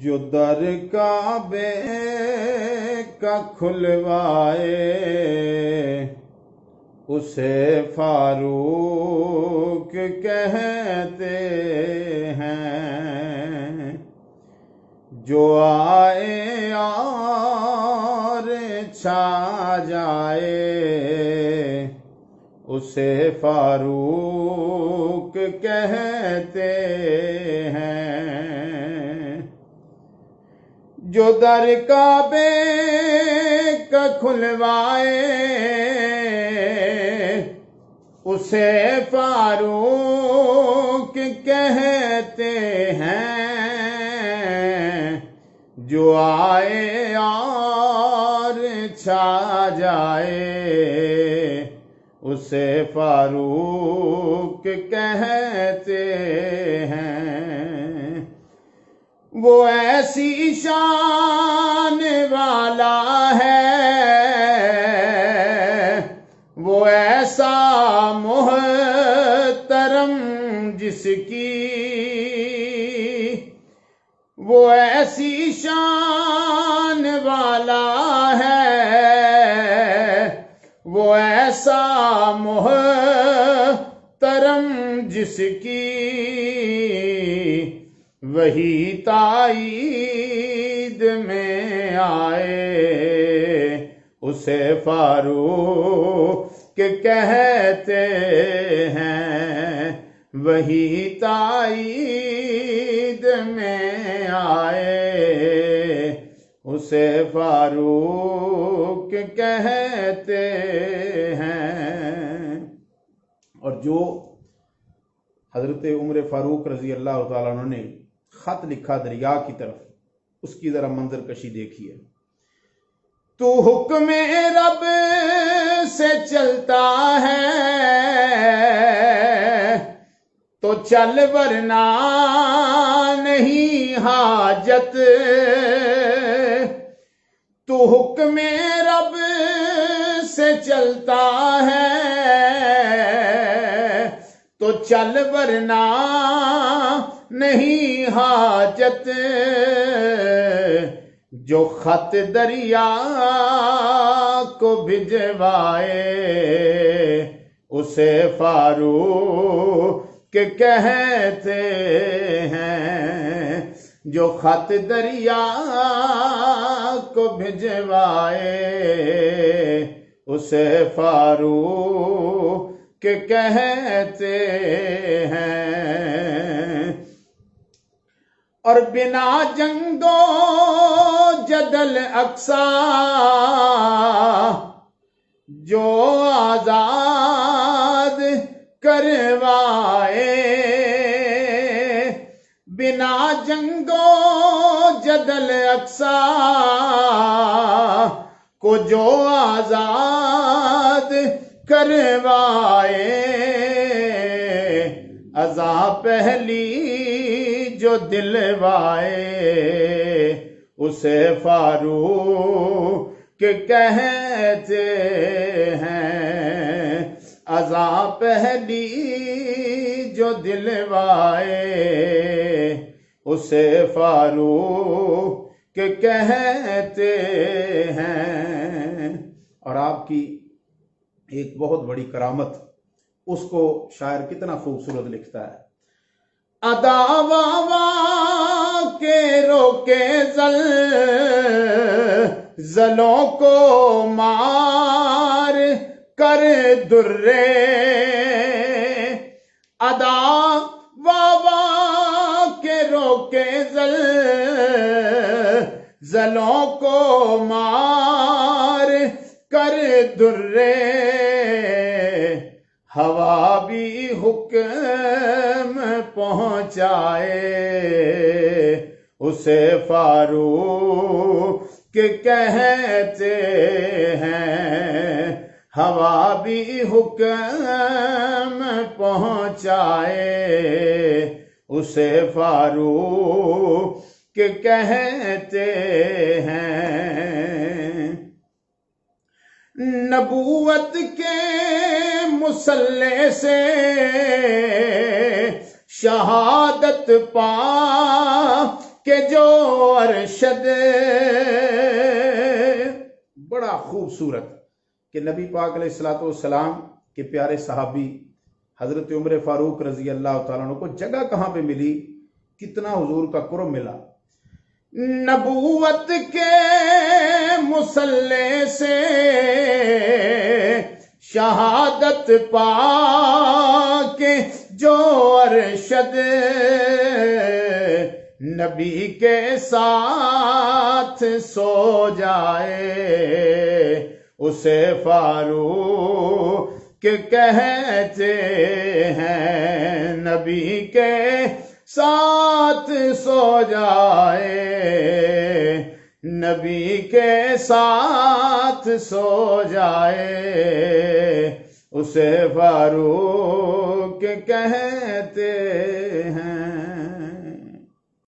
جو در کعبے کا کھلوائے اسے فاروق کہتے ہیں، جو آئے اور چھا جائے اسے فاروق کہتے ہیں، جو در کعبے کا کھلوائے اسے فاروق کہتے ہیں، جو آئے اور چھا جائے اسے فاروق کہتے ہیں۔ وہ ایسی شان والا ہے، وہ ایسا محترم جس کی، وہ ایسی شان والا ہے، وہ ایسا محترم جس کی، وہی تائید میں آئے اسے فاروق کہتے ہیں، وہی تائید میں آئے اسے فاروق کہتے ہیں۔ اور جو حضرت عمر فاروق رضی اللہ تعالیٰ عنہ نے خط لکھا دریا کی طرف، اس کی ذرا منظر کشی دیکھیے۔ تو حکم رب سے چلتا ہے تو چل، ورنہ نہیں حاجت، تو حکم رب سے چلتا ہے تو چل، ورنہ نہیں حاجت، جو خط دریا کو بھجوائے اسے فاروق کہتے ہیں، جو خط دریا کو بھجوائے اسے فاروق کہتے ہیں۔ اور بنا جنگ و جدل اقصی جو آزاد کروائے، بنا جنگ و جدل اقصی کو جو آزاد کروائے، ازاں پہلی جو دلوائے اسے فاروق کہتے ہیں، ازاں پہلی جو دلوائے اسے فاروق کہتے ہیں۔ اور آپ کی ایک بہت بڑی کرامت، اس کو شاعر کتنا خوبصورت لکھتا ہے۔ ادا وا کے روکے زلوں کو مار کر درے، ادا وا کے روکے زلوں کو مار کر درے، ہوا بھی حکم پہنچائے اسے فاروق کہتے ہیں، ہوا بھی حکم پہنچائے اسے فاروق کہتے ہیں۔ نبوت کے مسلح سے شہادت پا کہ جو ارشد، بڑا خوبصورت کہ نبی پاک علیہ الصلوۃ والسلام کے پیارے صحابی حضرت عمر فاروق رضی اللہ تعالیٰ عنہ کو جگہ کہاں پہ ملی، کتنا حضور کا قرب ملا۔ نبوت کے مصلے سے شہادت پا کے جو ارشد نبی کے ساتھ سو جائے، اسے فاروق کہتے ہیں۔ نبی کے ساتھ سو جائے، نبی کے ساتھ سو جائے، اسے فاروق کہتے ہیں۔